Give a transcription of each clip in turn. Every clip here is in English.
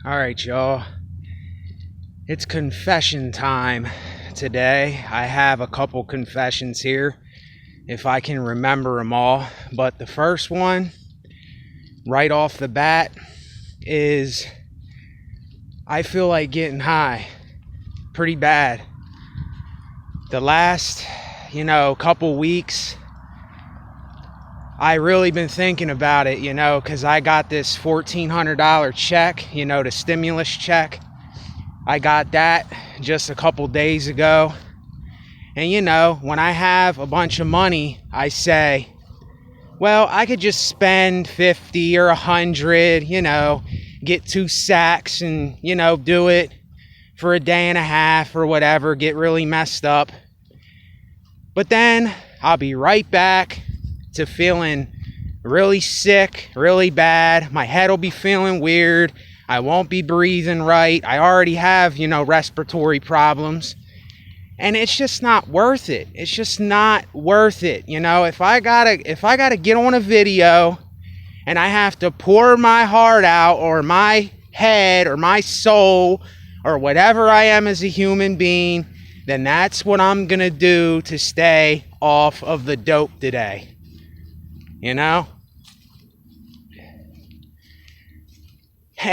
All right, y'all. It's confession time today. I have a couple confessions here, if I can remember them all. But the first one, right off the bat, is I feel like getting high pretty bad. The last, couple weeks, I really been thinking about it, because I got this $1,400 check, the stimulus check. I got that just a couple days ago. And when I have a bunch of money, I say, well, I could just spend 50 or 100, get 2 sacks and, do it for a day and a half or whatever, get really messed up. But then I'll be right back to feeling really sick, really bad. My head will be feeling weird. I won't be breathing right. I already have, respiratory problems. And it's just not worth it. It's just not worth it. If I gotta get on a video and I have to pour my heart out, or my head, or my soul, or whatever I am as a human being, then that's what I'm gonna do to stay off of the dope today. And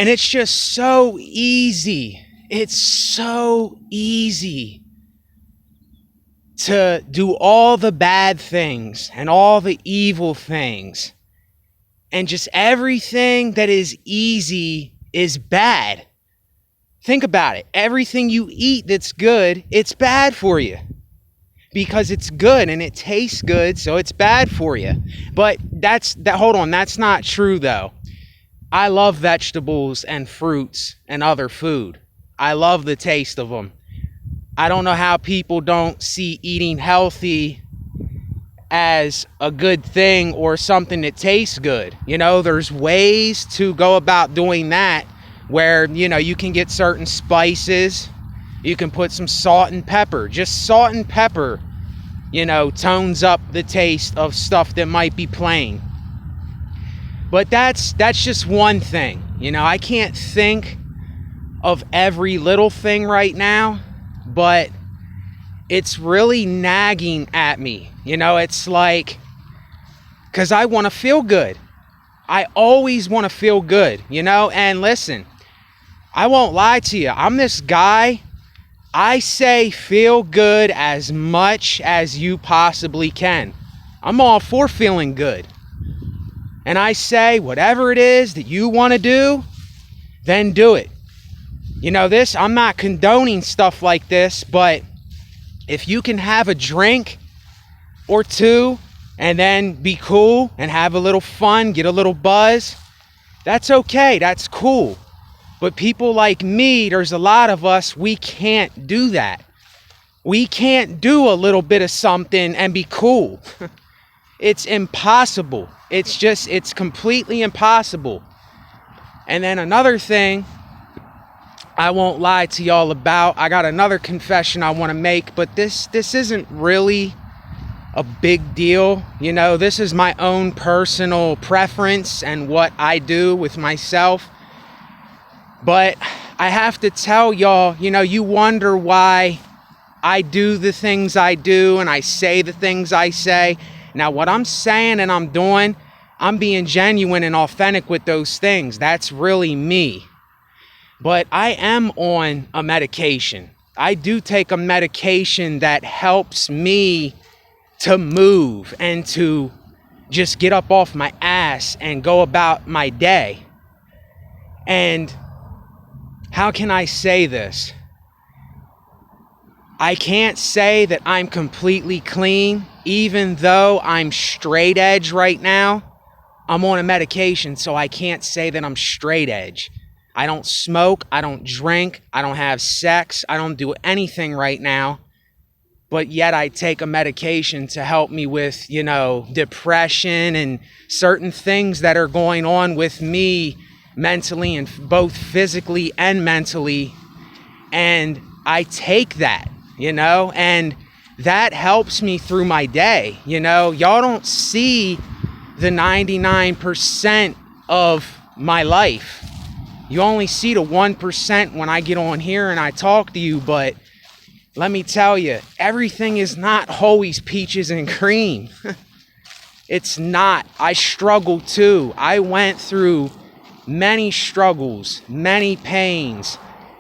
it's just so easy. It's so easy to do all the bad things and all the evil things. And just everything that is easy is bad. Think about it. Everything you eat that's good, it's bad for you. Because it's good and it tastes good, so it's bad for you. But hold on, that's not true though. I love vegetables and fruits and other food. I love the taste of them. I don't know how people don't see eating healthy as a good thing or something that tastes good. There's ways to go about doing that where, you can get certain spices. You can put some salt and pepper. Just salt and pepper, tones up the taste of stuff that might be plain. But that's just one thing. I can't think of every little thing right now, but it's really nagging at me. It's like, because I want to feel good. I always want to feel good, and listen, I won't lie to you. I'm this guy. I say feel good as much as you possibly can. I'm all for feeling good. And I say whatever it is that you want to do, then do it. I'm not condoning stuff like this, but if you can have a drink or two and then be cool and have a little fun, get a little buzz, that's okay. That's cool. But people like me, there's a lot of us, we can't do that. We can't do a little bit of something and be cool. It's impossible. It's completely impossible. And then another thing I won't lie to y'all about, I got another confession I want to make, but this isn't really a big deal. This is my own personal preference and what I do with myself. But I have to tell y'all, you wonder why I do the things I do and I say the things I say. Now, what I'm saying and I'm doing, I'm being genuine and authentic with those things. That's really me. But I am on a medication. I do take a medication that helps me to move and to just get up off my ass and go about my day. And how can I say this? I can't say that I'm completely clean, even though I'm straight edge right now. I'm on a medication, so I can't say that I'm straight edge. I don't smoke, I don't drink, I don't have sex, I don't do anything right now. But yet I take a medication to help me with, depression and certain things that are going on with me mentally, and both physically and mentally. And I take that, and that helps me through my day. Y'all don't see the 99% of my life. You only see the 1% when I get on here and I talk to you, but let me tell you, everything is not always peaches and cream. It's not. I struggled too. I went through many struggles, many pains,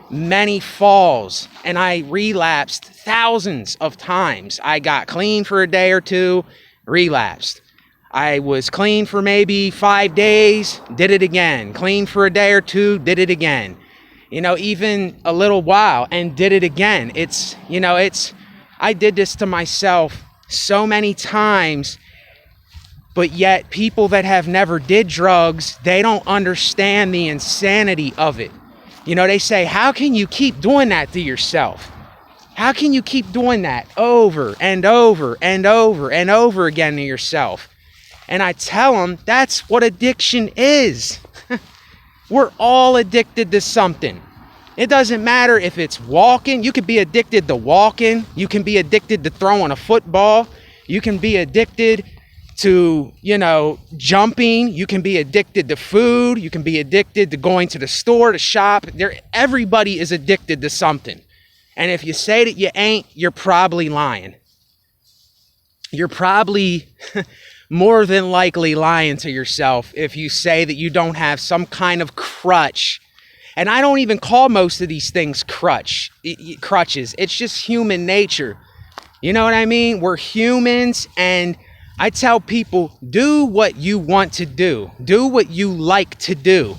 many falls, and I relapsed thousands of times. I got clean for a day or two, relapsed. I was clean for maybe 5 days, did it again. Clean for a day or two, did it again. Even a little while and did it again. I did this to myself so many times, but yet people that have never did drugs, they don't understand the insanity of it. They say, how can you keep doing that to yourself? How can you keep doing that over and over and over and over again to yourself? And I tell them, that's what addiction is. We're all addicted to something. It doesn't matter if it's walking. You could be addicted to walking. You can be addicted to throwing a football. You can be addicted to, jumping. You can be addicted to food. You can be addicted to going to the store to shop. Everybody is addicted to something. And if you say that you ain't, you're probably lying. You're probably more than likely lying to yourself if you say that you don't have some kind of crutch. And I don't even call most of these things crutches. It's just human nature. You know what I mean? We're humans, and I tell people, do what you want to do. Do what you like to do.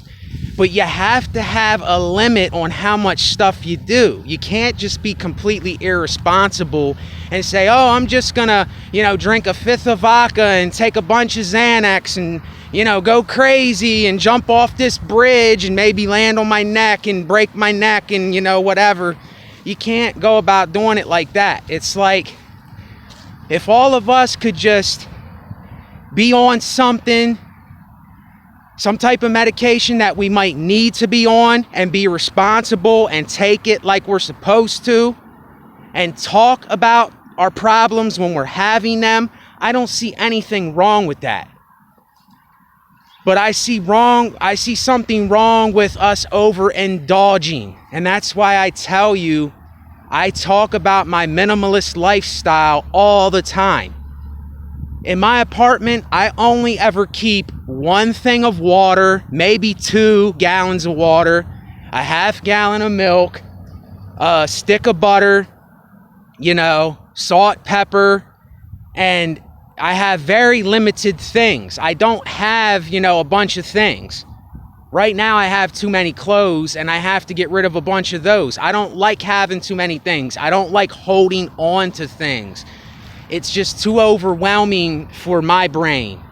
But you have to have a limit on how much stuff you do. You can't just be completely irresponsible and say, oh, I'm just gonna, drink a fifth of vodka and take a bunch of Xanax and, go crazy and jump off this bridge and maybe land on my neck and break my neck and, whatever. You can't go about doing it like that. It's like, if all of us could just be on something, some type of medication that we might need to be on, and be responsible and take it like we're supposed to, and talk about our problems when we're having them, I don't see anything wrong with that. But I see something wrong with us overindulging. And that's why I tell you, I talk about my minimalist lifestyle all the time. In my apartment, I only ever keep one thing of water, maybe 2 gallons of water, a half gallon of milk, a stick of butter, salt, pepper, and I have very limited things. I don't have, a bunch of things. Right now I have too many clothes and I have to get rid of a bunch of those. I don't like having too many things. I don't like holding on to things. It's just too overwhelming for my brain,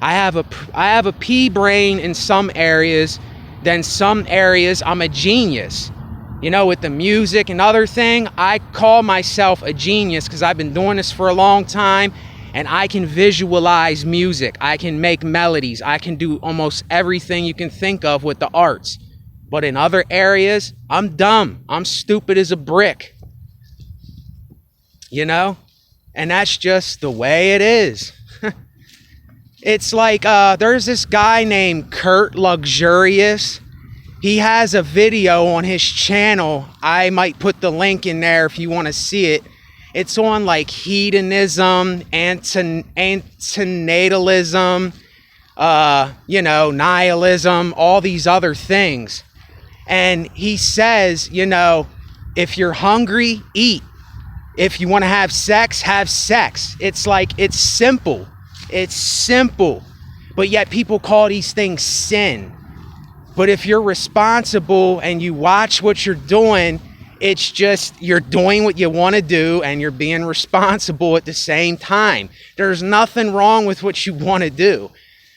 I have a pea brain in some areas, then some areas I'm a genius. With the music and other thing, I call myself a genius because I've been doing this for a long time, and I can visualize music. I can make melodies. I can do almost everything you can think of with the arts. But in other areas, I'm dumb. I'm stupid as a brick. And that's just the way it is. It's like there's this guy named Kurt Luxurious. He has a video on his channel. I might put the link in there if you want to see it. It's on like hedonism, antinatalism, nihilism, all these other things. And he says, if you're hungry, eat. If you want to have sex, have sex. It's like, it's simple. It's simple. But yet people call these things sin. But if you're responsible and you watch what you're doing, it's just you're doing what you want to do and you're being responsible at the same time. There's nothing wrong with what you want to do.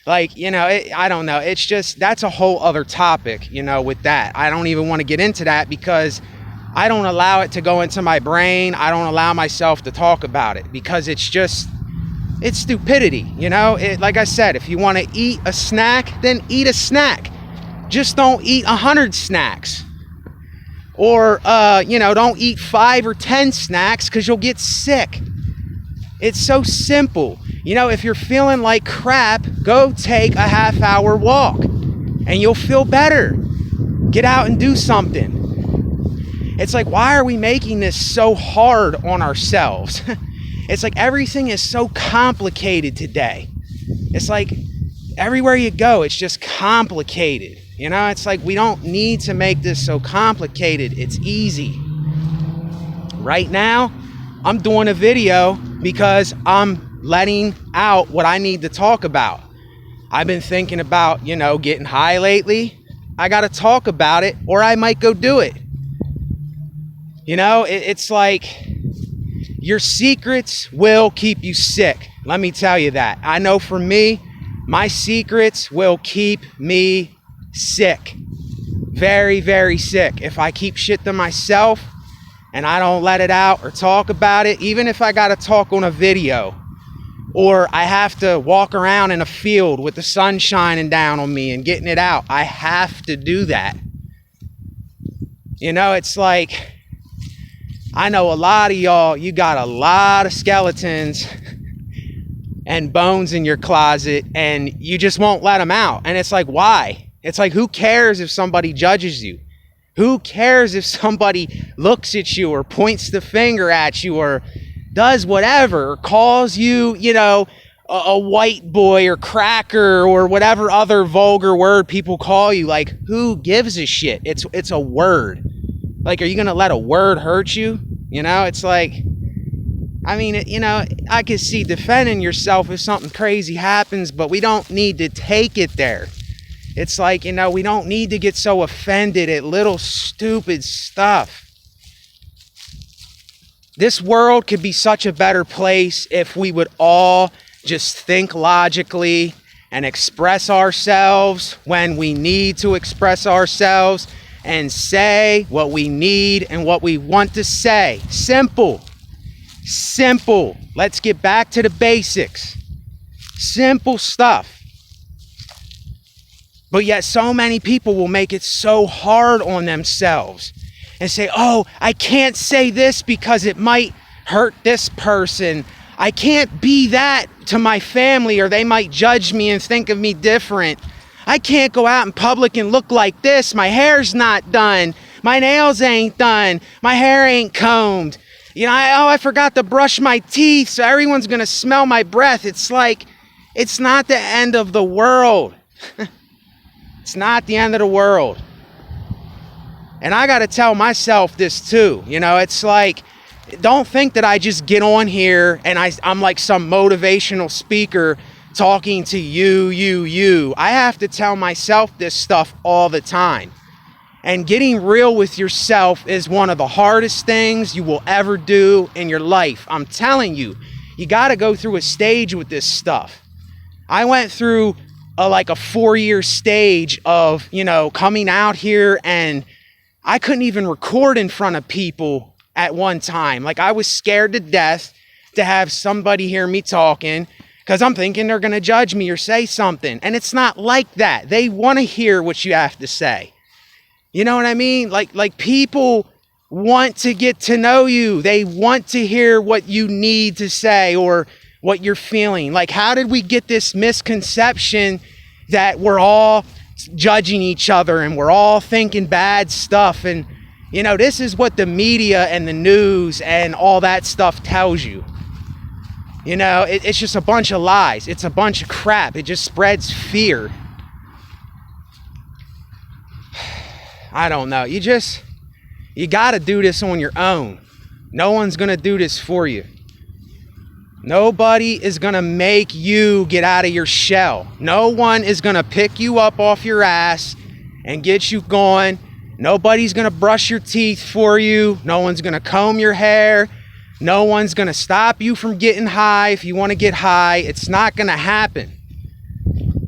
Like, I don't know. It's just, that's a whole other topic, with that. I don't even want to get into that because I don't allow it to go into my brain. I don't allow myself to talk about it because it's stupidity, like I said, if you want to eat a snack, then eat a snack. Just don't eat 100 snacks. Or, don't eat 5 or 10 snacks because you'll get sick. It's so simple. If you're feeling like crap, go take a half-hour walk. and you'll feel better. Get out and do something. It's like, why are we making this so hard on ourselves? It's like everything is so complicated today. It's like everywhere you go, it's just complicated. You know, it's like we don't need to make this so complicated. It's easy. Right now, I'm doing a video because I'm letting out what I need to talk about. I've been thinking about, getting high lately. I got to talk about it, or I might go do it. It's like your secrets will keep you sick. Let me tell you that. I know for me, my secrets will keep me sick. Very, very sick. If I keep shit to myself and I don't let it out or talk about it, even if I got to talk on a video, or I have to walk around in a field with the sun shining down on me and getting it out, I have to do that. It's like, I know a lot of y'all, you got a lot of skeletons and bones in your closet, and you just won't let them out. And it's like, why? It's like, who cares if somebody judges you? Who cares if somebody looks at you or points the finger at you or does whatever, or calls you, a white boy or cracker or whatever other vulgar word people call you? Like, who gives a shit? It's a word. Like, are you going to let a word hurt you? It's like, I can see defending yourself if something crazy happens, but we don't need to take it there. It's like, we don't need to get so offended at little stupid stuff. This world could be such a better place if we would all just think logically and express ourselves when we need to express ourselves, and say what we need and what we want to say. Simple. Let's get back to the basics. Simple stuff. But yet so many people will make it so hard on themselves and say, oh, I can't say this because it might hurt this person. I can't be that to my family, or they might judge me and think of me different. I can't go out in public and look like this. My hair's not done. My nails ain't done. My hair ain't combed. I forgot to brush my teeth, so everyone's going to smell my breath. It's like, it's not the end of the world. It's not the end of the world. And I got to tell myself this too. It's like, don't think that I just get on here and I'm like some motivational speaker talking to you. I have to tell myself this stuff all the time. And getting real with yourself is one of the hardest things you will ever do in your life. I'm telling you, you got to go through a stage with this stuff. I went through a 4-year stage of, coming out here, and I couldn't even record in front of people at one time. Like, I was scared to death to have somebody hear me talking, because I'm thinking they're going to judge me or say something. And it's not like that. They want to hear what you have to say. You know what I mean? Like people want to get to know you. They want to hear what you need to say or what you're feeling. Like, how did we get this misconception that we're all judging each other and we're all thinking bad stuff? And, this is what the media and the news and all that stuff tells you. It's just a bunch of lies. It's a bunch of crap. It just spreads fear. I don't know. You got to do this on your own. No one's going to do this for you. Nobody is going to make you get out of your shell. No one is going to pick you up off your ass and get you going. Nobody's going to brush your teeth for you. No one's going to comb your hair. No one's going to stop you from getting high if you want to get high. It's not going to happen.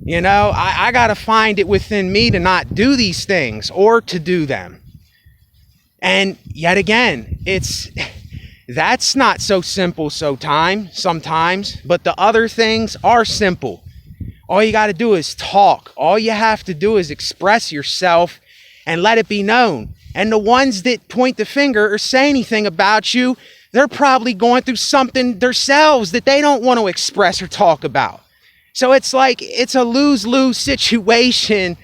I got to find it within me to not do these things or to do them. And yet again, that's not so simple sometimes, but the other things are simple. All you got to do is talk. All you have to do is express yourself and let it be known. And the ones that point the finger or say anything about you, they're probably going through something themselves that they don't want to express or talk about. So it's like, it's a lose-lose situation.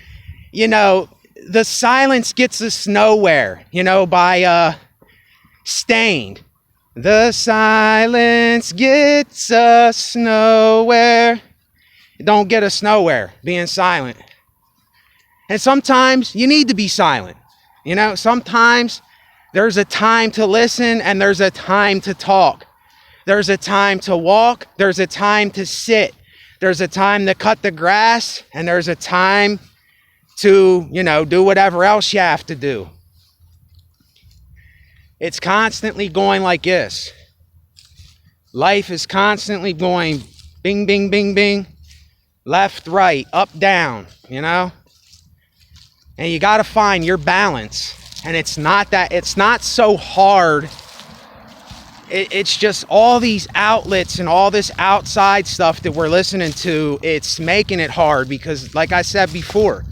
you know, the silence gets us nowhere, you know, by Stained. The silence gets us nowhere. It don't get us nowhere being silent. And sometimes you need to be silent. You know, sometimes there's a time to listen and there's a time to talk. There's a time to walk. There's a time to sit. There's a time to cut the grass, and there's a time to, you know, do whatever else you have to do. It's constantly going like this. Life is constantly going bing, bing, bing, bing, left, right, up, down, you know? And you got to find your balance. And it's not so hard. It's just all these outlets and all this outside stuff that we're listening to, it's making it hard because, like I said before,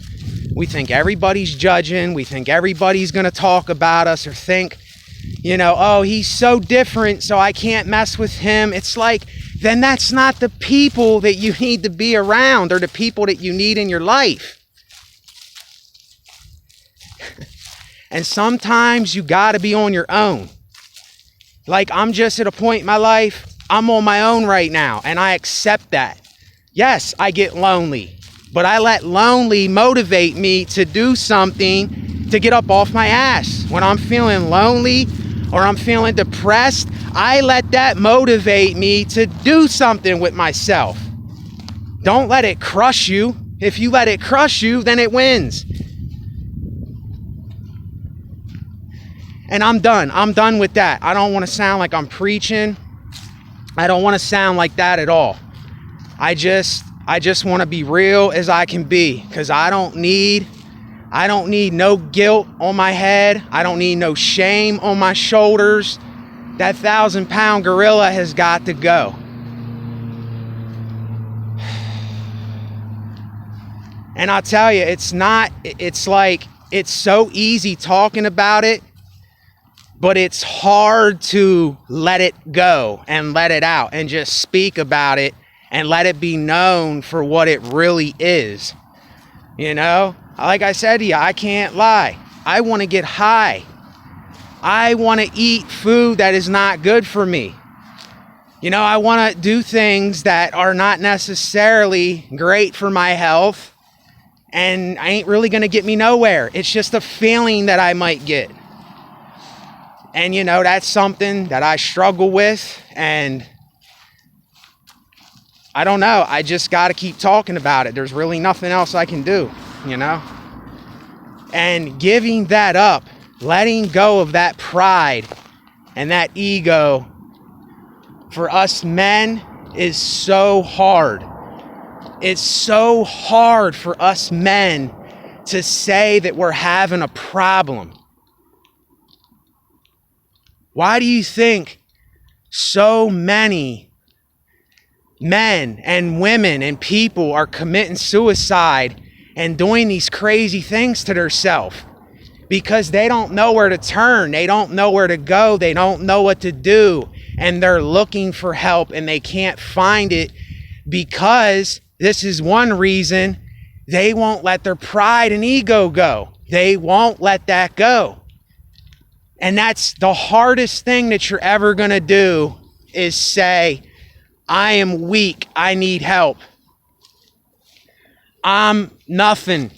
we think everybody's judging. We think everybody's going to talk about us or think, you know, oh, he's so different, so I can't mess with him. It's like, then that's not the people that you need to be around or the people that you need in your life. And sometimes you got to be on your own. Like, I'm just at a point in my life, I'm on my own right now, and I accept that. Yes, I get lonely. But I let lonely motivate me to do something to get up off my ass. When I'm feeling lonely or I'm feeling depressed, I let that motivate me to do something with myself. Don't let it crush you. If you let it crush you, then it wins. And I'm done. I'm done with that. I don't want to sound like I'm preaching. I don't want to sound like that at all. I just want to be real as I can be, because I don't need no guilt on my head. I don't need no shame on my shoulders. That 1,000-pound gorilla has got to go. And I'll tell you, it's so easy talking about it, but it's hard to let it go and let it out and just speak about it and let it be known for what it really is. You know, like I said to you, I can't lie. I want to get high. I want to eat food that is not good for me. You know, I want to do things that are not necessarily great for my health and ain't really going to get me nowhere. It's just a feeling that I might get. And, you know, that's something that I struggle with, and I don't know. I just got to keep talking about it. There's really nothing else I can do, you know? And giving that up, letting go of that pride and that ego for us men is so hard. It's so hard for us men to say that we're having a problem. Why do you think so many men and women and people are committing suicide and doing these crazy things to themselves? Because they don't know where to turn. They don't know where to go. They don't know what to do. And they're looking for help and they can't find it because this is one reason they won't let their pride and ego go. They won't let that go. And that's the hardest thing that you're ever going to do, is say, I am weak. I need help. I'm nothing.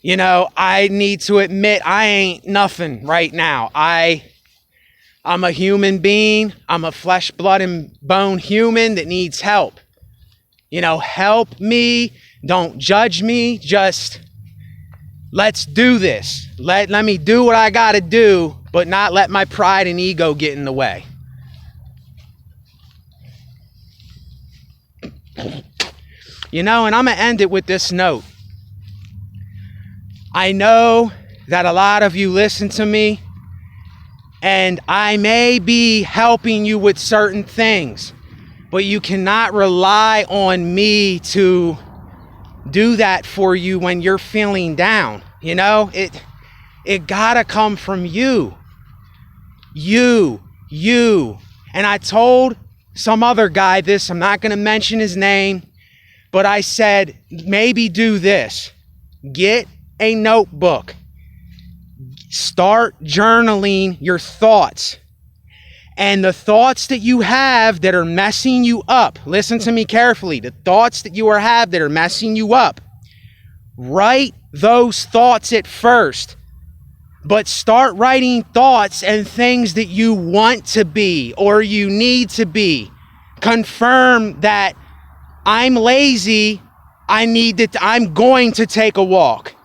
You know, I need to admit I ain't nothing right now. I'm a human being. I'm a flesh, blood, and bone human that needs help. You know, help me. Don't judge me. Just let's do this. Let me do what I got to do, but not let my pride and ego get in the way. You know, and I'm going to end it with this note. I know that a lot of you listen to me, and I may be helping you with certain things, but you cannot rely on me to do that for you when you're feeling down. You know, it gotta come from you. You. And I told some other guy this, I'm not gonna mention his name, But I said, maybe do this. Get a notebook. Start journaling your thoughts. And the thoughts that you have that are messing you up, listen to me carefully, the thoughts that you have that are messing you up, write those thoughts at first. But start writing thoughts and things that you want to be or you need to be. Confirm that I'm lazy, I'm going to take a walk.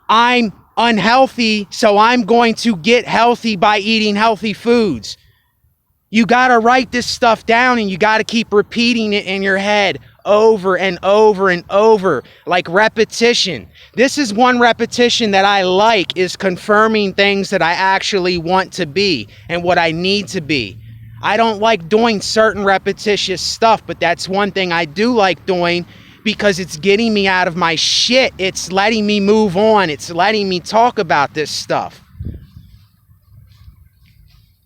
I'm unhealthy, so I'm going to get healthy by eating healthy foods. You got to write this stuff down and you got to keep repeating it in your head over and over and over, like repetition. This is one repetition that I like, is confirming things that I actually want to be and what I need to be. I don't like doing certain repetitious stuff, but that's one thing I do like doing because it's getting me out of my shit. It's letting me move on. It's letting me talk about this stuff.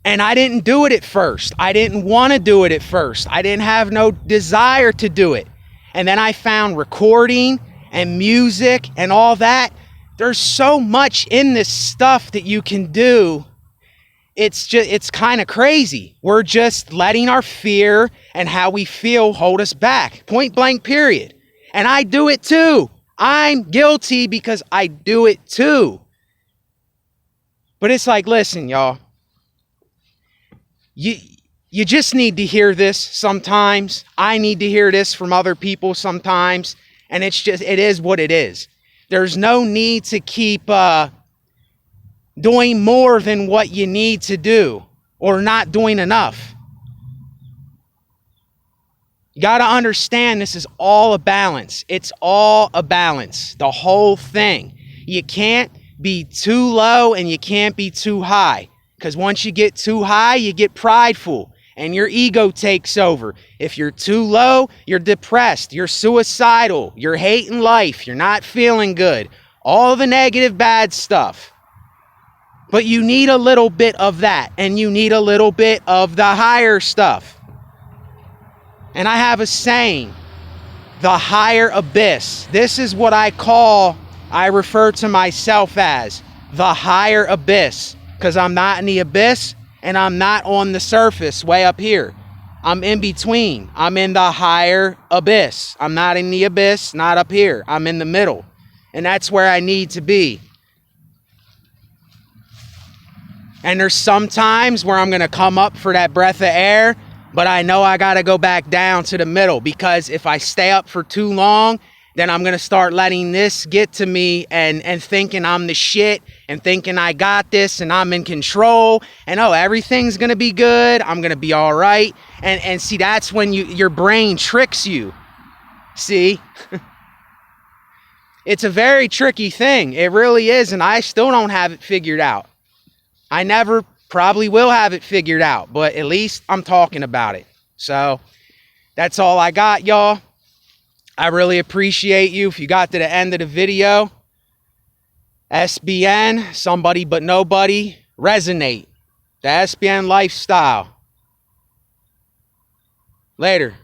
And I didn't do it at first. I didn't want to do it at first. I didn't have no desire to do it. And then I found recording and music and all that. There's so much in this stuff that you can do. It's kind of crazy. We're just letting our fear and how we feel hold us back. Point blank, period. And I do it too. I'm guilty because I do it too. But it's like, listen, y'all. You just need to hear this sometimes. I need to hear this from other people sometimes. And it is what it is. There's no need to keep doing more than what you need to do or not doing enough. You got to understand this is all a balance. It's all a balance. The whole thing. You can't be too low and you can't be too high. Because once you get too high, you get prideful and your ego takes over. If you're too low, you're depressed, you're suicidal, you're hating life, you're not feeling good. All the negative, bad stuff. But you need a little bit of that, and you need a little bit of the higher stuff. And I have a saying, the higher abyss. This is what I refer to myself as the higher abyss. Because I'm not in the abyss and I'm not on the surface way up here. I'm in between. I'm in the higher abyss. I'm not in the abyss, not up here. I'm in the middle. And that's where I need to be. And there's some times where I'm going to come up for that breath of air, but I know I got to go back down to the middle, because if I stay up for too long, then I'm going to start letting this get to me and thinking I'm the shit and thinking I got this and I'm in control and everything's going to be good. I'm going to be all right. And see, that's when your brain tricks you. See? It's a very tricky thing. It really is. And I still don't have it figured out. I never probably will have it figured out, but at least I'm talking about it. So that's all I got, y'all. I really appreciate you if you got to the end of the video. SBN, somebody but nobody, resonate. The SBN lifestyle. Later.